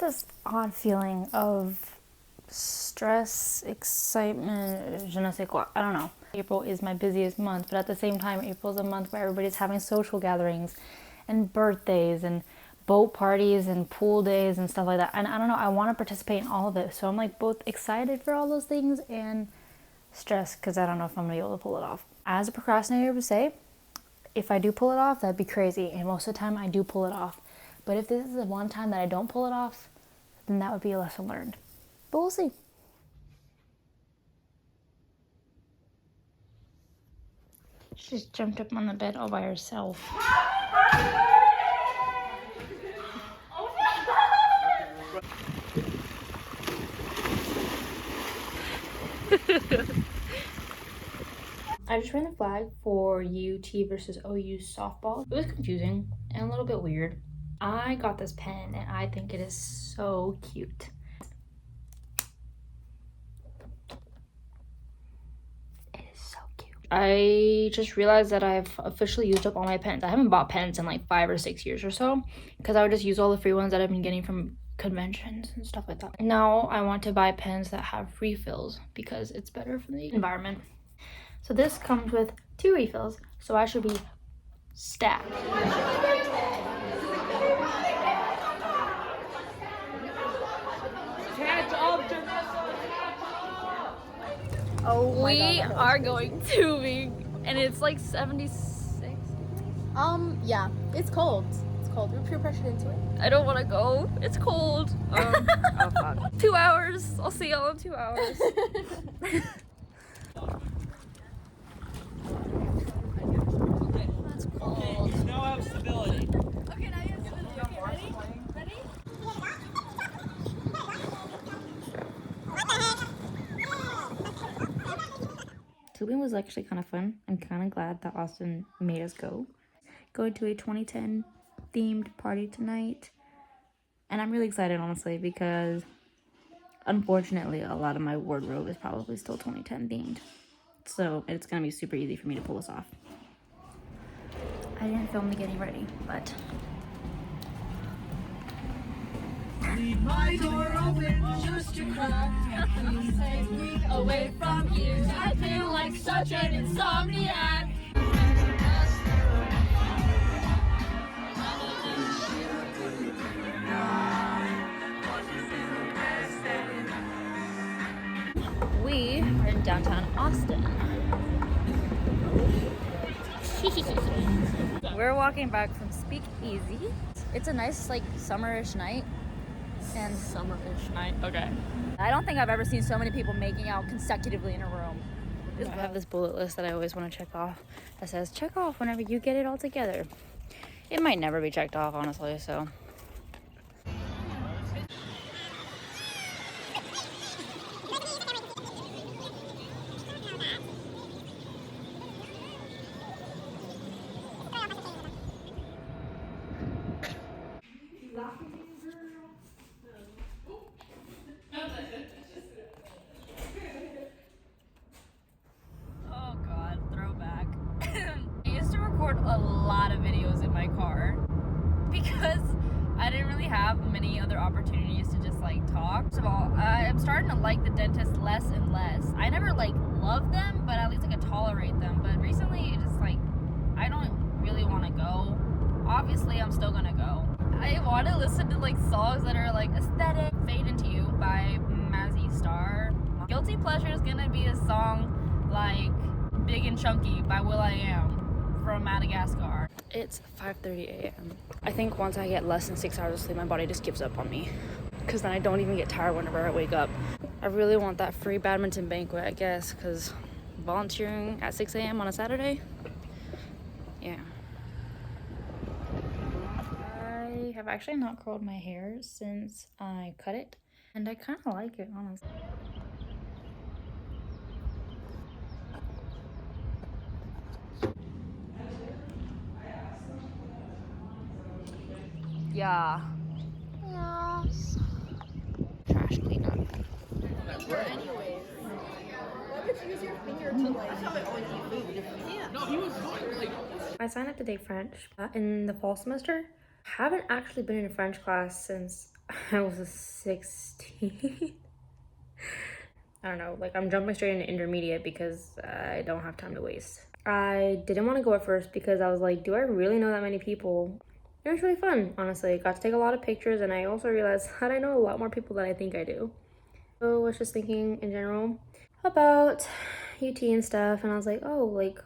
this odd feeling of stress, excitement, je ne sais quoi. I don't know. April is my busiest month, but at the same time, April is a month where everybody's having social gatherings and birthdays and boat parties and pool days and stuff like that. And I don't know, I want to participate in all of it. So I'm like both excited for all those things and stressed because I don't know if I'm going to be able to pull it off. As a procrastinator would say, if I do pull it off, that'd be crazy. And most of the time I do pull it off. But if this is the one time that I don't pull it off, then that would be a lesson learned. But we'll see. She just jumped up on the bed all by herself. I just ran the flag for UT versus OU softball. It was confusing and a little bit weird. I got this pen and I think it is so cute. It is so cute. I just realized that I've officially used up all my pens. I haven't bought pens in like 5 or 6 years or so because I would just use all the free ones that I've been getting from conventions and stuff like that. Now I want to buy pens that have refills because it's better for the environment. So this comes with 2 refills, so I should be stacked. Oh, we are going tubing, and it's like 76. Yeah, it's cold. It's cold. We're peer pressured into it. I don't want to go. It's cold. Oh, fuck. 2 hours. I'll see y'all in 2 hours. That's cold. Okay, you now have stability. Okay, now you have stability. Okay, ready? Ready? Tubing was actually kind of fun. I'm kind of glad that Austin made us go. Going to a 2010 themed party tonight. And I'm really excited, honestly, because unfortunately a lot of my wardrobe is probably still 2010 themed. So it's going to be super easy for me to pull this off. I didn't film me getting ready, but... Leave my door open just to crack. Please take me away from you. I feel like such an insomniac. We are in downtown Austin. We're walking back from Speakeasy. It's a nice, like, summerish night. And Summerish night. Okay. I don't think I've ever seen so many people making out consecutively in a room. I have this bullet list that I always want to check off that says check off whenever you get it all together. It might never be checked off, honestly, so. Oh god, throwback. I used to record a lot of videos in my car because I didn't really have many other opportunities to just like talk. First of all, I'm starting to like the dentist less and less. I never like loved them, but at least I could tolerate them. But recently, it's just like I don't really want to go. Obviously, I'm still gonna go. I want to listen to like songs that are like aesthetic. Fade Into You by Mazzy Star. Guilty Pleasure is gonna be a song like Big and Chunky by will.i.am from Madagascar. It's 5:30 a.m. I think once I get less than 6 hours of sleep, my body just gives up on me. Because then I don't even get tired whenever I wake up. I really want that free badminton banquet, I guess, because volunteering at 6 a.m. on a Saturday? Yeah. I have actually not curled my hair since I cut it. And I kind of like it, honestly. Yeah. Yes. Trash cleanup. Anyways, why would you use your finger to like? That's how I always eat food. Yeah. No, he was going like. I signed up to take French in the fall semester. Haven't actually been in a French class since I was 16. I don't know, like I'm jumping straight into intermediate because I don't have time to waste. I didn't want to go at first because I was like, do I really know that many people? It was really fun, honestly. Got to take a lot of pictures, and I also realized that I know a lot more people than I think I do. So I was just thinking in general about UT and stuff, and I was like, oh, like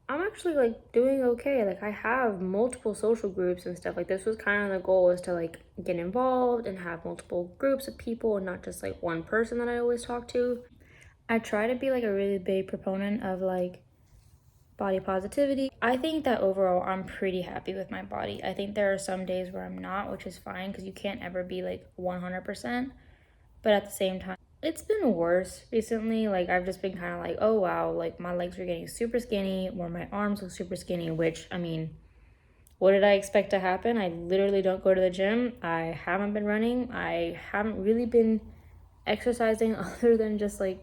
I'm actually like doing okay. Like I have multiple social groups and stuff. Like this was kind of the goal, is to like get involved and have multiple groups of people and not just like one person that I always talk to. I try to be like a really big proponent of like body positivity. I think that overall I'm pretty happy with my body. I think there are some days where I'm not, which is fine because you can't ever be like 100%. But at the same time, it's been worse recently. Like I've just been kind of like, oh wow, like my legs are getting super skinny, or my arms look super skinny, which I mean, what did I expect to happen? I literally don't go to the gym. I haven't been running. I haven't really been exercising other than just like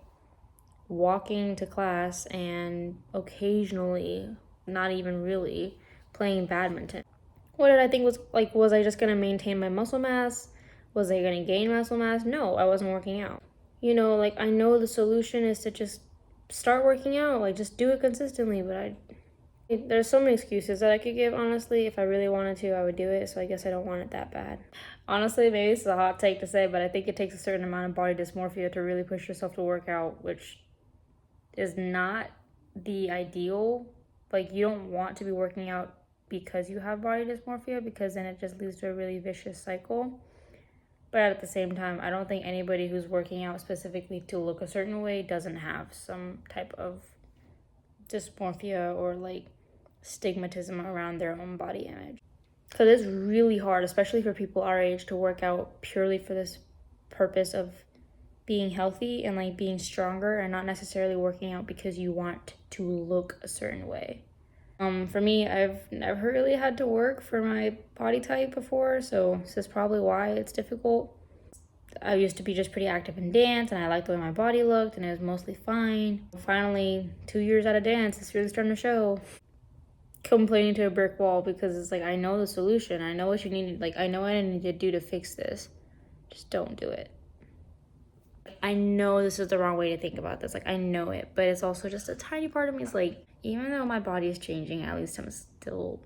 walking to class and occasionally, not even really, playing badminton. What did I think was like, was I just gonna maintain my muscle mass? Was I gonna gain muscle mass? No, I wasn't working out. You know, like I know the solution is to just start working out, like just do it consistently, but there's so many excuses that I could give, honestly. If I really wanted to, I would do it, so I guess I don't want it that bad. Honestly, maybe this is a hot take to say, but I think it takes a certain amount of body dysmorphia to really push yourself to work out, which is not the ideal. Like you don't want to be working out because you have body dysmorphia, because then it just leads to a really vicious cycle. But at the same time, I don't think anybody who's working out specifically to look a certain way doesn't have some type of dysmorphia or like stigmatism around their own body image. Because it's really hard, especially for people our age, to work out purely for this purpose of being healthy and like being stronger, and not necessarily working out because you want to look a certain way. For me, I've never really had to work for my body type before, so this is probably why it's difficult. I used to be just pretty active in dance, and I liked the way my body looked, and it was mostly fine. Finally, 2 years out of dance, it's really starting to show. Complaining to a brick wall because it's like, I know the solution. I know what you need. Like, I know what I need to do to fix this. Just don't do it. I know this is the wrong way to think about this. Like, I know it, but it's also just a tiny part of me is like, even though my body is changing, at least I'm still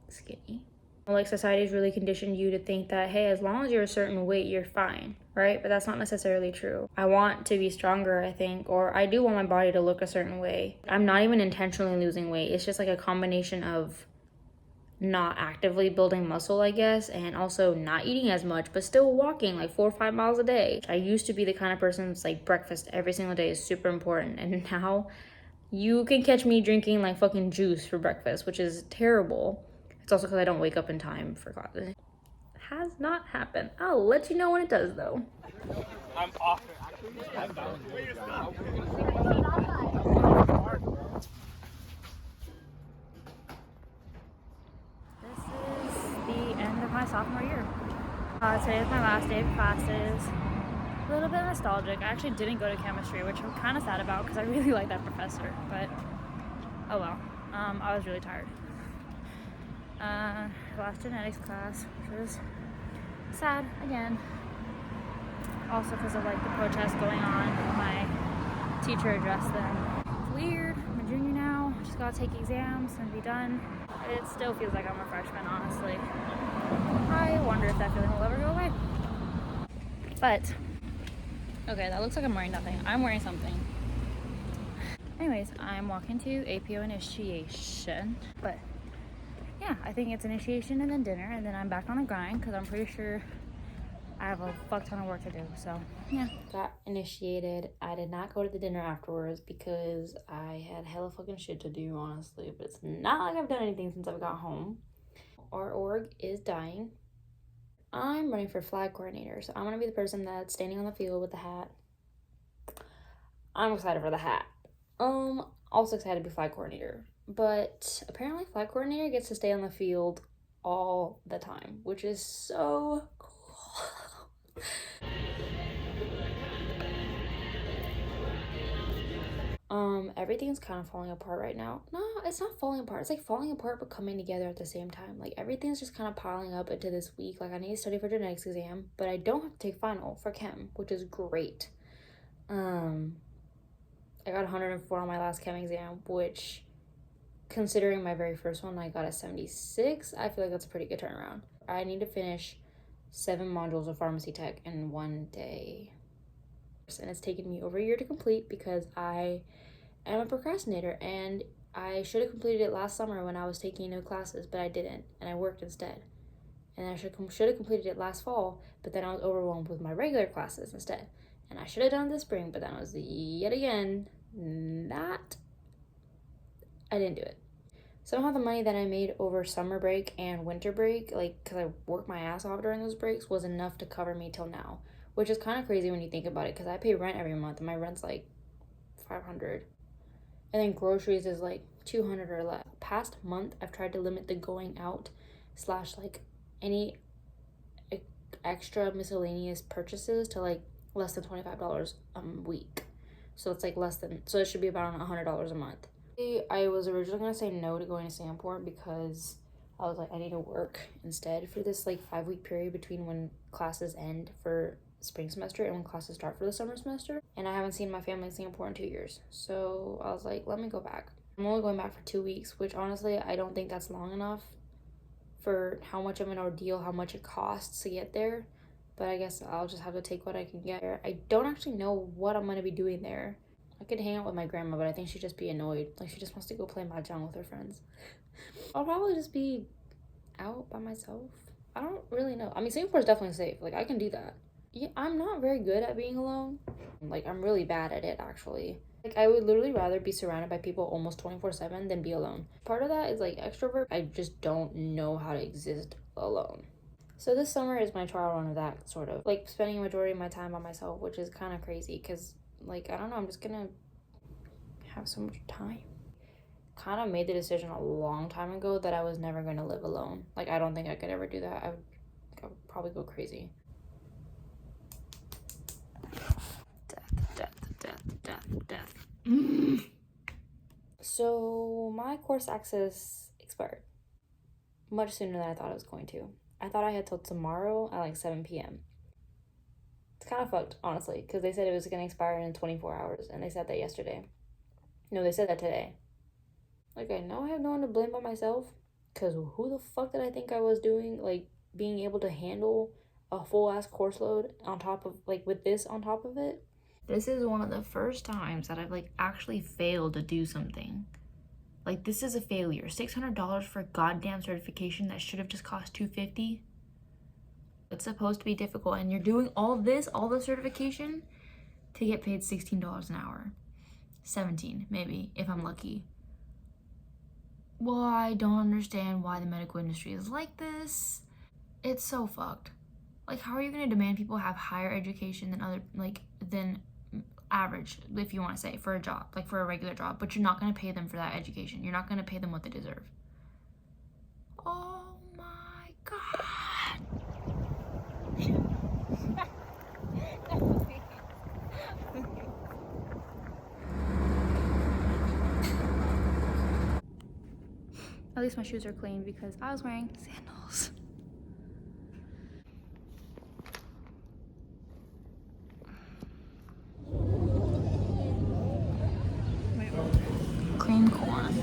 skinny. Like, society's really conditioned you to think that, hey, as long as you're a certain weight, you're fine, right? But that's not necessarily true. I want to be stronger, I think, or I do want my body to look a certain way. I'm not even intentionally losing weight. It's just like a combination of not actively building muscle, I guess, and also not eating as much, but still walking like 4 or 5 miles a day. I used to be the kind of person that's like, breakfast every single day is super important, and now you can catch me drinking like fucking juice for breakfast, which is terrible. It's also because I don't wake up in time for classes. It has not happened. I'll let you know when it does, though. I'm off. This is the end of my sophomore year. Today is my last day of classes. A little bit nostalgic. I actually didn't go to chemistry, which I'm kind of sad about because I really like that professor, but oh well. I was really tired. Last genetics class, which was sad again. Also because of like the protests going on. My teacher addressed them. It's weird. I'm a junior now. Just gotta take exams and be done. It still feels like I'm a freshman, honestly. I wonder if that feeling will ever go away. But okay, that looks like I'm wearing nothing. I'm wearing something. Anyways, I'm walking to APO initiation, but yeah, I think it's initiation and then dinner, and then I'm back on the grind because I'm pretty sure I have a fuck ton of work to do. So yeah, got initiated. I did not go to the dinner afterwards because I had hella fucking shit to do, honestly, but it's not like I've done anything since I've got home. Our org is dying. I'm running for flag coordinator, so I'm gonna be the person that's standing on the field with the hat. I'm excited for the hat. Also excited to be flag coordinator, but apparently flag coordinator gets to stay on the field all the time, which is so cool. Everything's kind of falling apart right now. No, it's not falling apart. It's like falling apart but coming together at the same time. Like everything's just kind of piling up into this week. Like I need to study for genetics exam, but I don't have to take final for chem, which is great. I got 104 on my last chem exam, which, considering my very first one, I got a 76. I feel like that's a pretty good turnaround. I need to finish 7 modules of pharmacy tech in 1 day. And it's taken me over a year to complete because I am a procrastinator, and I should have completed it last summer when I was taking no classes, but I didn't, and I worked instead. And I should have completed it last fall, but then I was overwhelmed with my regular classes instead. And I should have done it this spring, but then I was yet again I didn't do it. Somehow the money that I made over summer break and winter break, like because I worked my ass off during those breaks, was enough to cover me till now, which is kind of crazy when you think about it, because I pay rent every month and my rent's like $500, and then groceries is like $200 or less. Past month I've tried to limit the going out / like any extra miscellaneous purchases to like less than $25 a week. So it's like so it should be about $100 a month. I was originally gonna say no to going to Singapore because I was like, I need to work instead for this like 5-week period between when classes end for spring semester and when classes start for the summer semester. And I haven't seen my family in Singapore in 2 years. So I was like, let me go back. I'm only going back for 2 weeks, which honestly, I don't think that's long enough for how much of an ordeal, how much it costs to get there. But I guess I'll just have to take what I can get. I don't actually know what I'm going to be doing there. I could hang out with my grandma, but I think she'd just be annoyed. Like, she just wants to go play mahjong with her friends. I'll probably just be out by myself. I don't really know. I mean, Singapore's definitely safe. Like, I can do that. Yeah, I'm not very good at being alone. Like, I'm really bad at it, actually. Like, I would literally rather be surrounded by people almost 24/7 than be alone. Part of that is, like, extrovert. I just don't know how to exist alone. So this summer is my trial run of that, sort of. Like, spending a majority of my time by myself, which is kind of crazy because, like, I don't know, I'm just gonna have so much time. Kind of made the decision a long time ago that I was never going to live alone. Like, I don't think I could ever do that. I would probably go crazy. Death. So my course access expired much sooner than I thought it was going to. I thought I had till tomorrow at like 7 p.m. It's kind of fucked, honestly, because they said it was going to expire in 24 hours, and they said that yesterday. No, they said that today. Like, I know I have no one to blame but myself, because who the fuck did I think I was doing, like, being able to handle a full-ass course load on top of, like, with this on top of it? This is one of the first times that I've, like, actually failed to do something. Like, this is a failure. $600 for a goddamn certification that should have just cost $250. It's supposed to be difficult, and you're doing all this, all the certification, to get paid $16 an hour. 17, maybe, if I'm lucky. Well, I don't understand why the medical industry is like this. It's so fucked. Like, how are you gonna demand people have higher education than average, if you want to say, for a job, like for a regular job, but you're not gonna pay them for that education. You're not gonna pay them what they deserve. Oh my god. At least my shoes are clean because I was wearing sandals. Cream corn.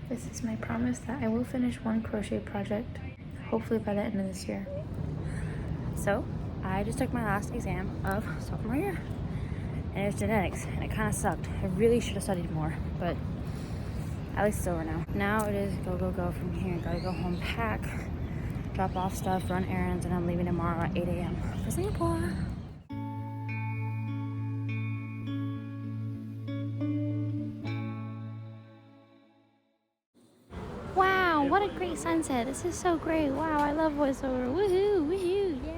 This is my promise that I will finish one crochet project, hopefully by the end of this year. So, I just took my last exam of sophomore year, and it was genetics, and it kind of sucked. I really should have studied more, but at least it's over now. Now it is go from here. Gotta go home, pack, drop off stuff, run errands, and I'm leaving tomorrow at 8 a.m. for Singapore. Wow, what a great sunset. This is so great. Wow, I love voiceover. Woohoo, woohoo, yeah.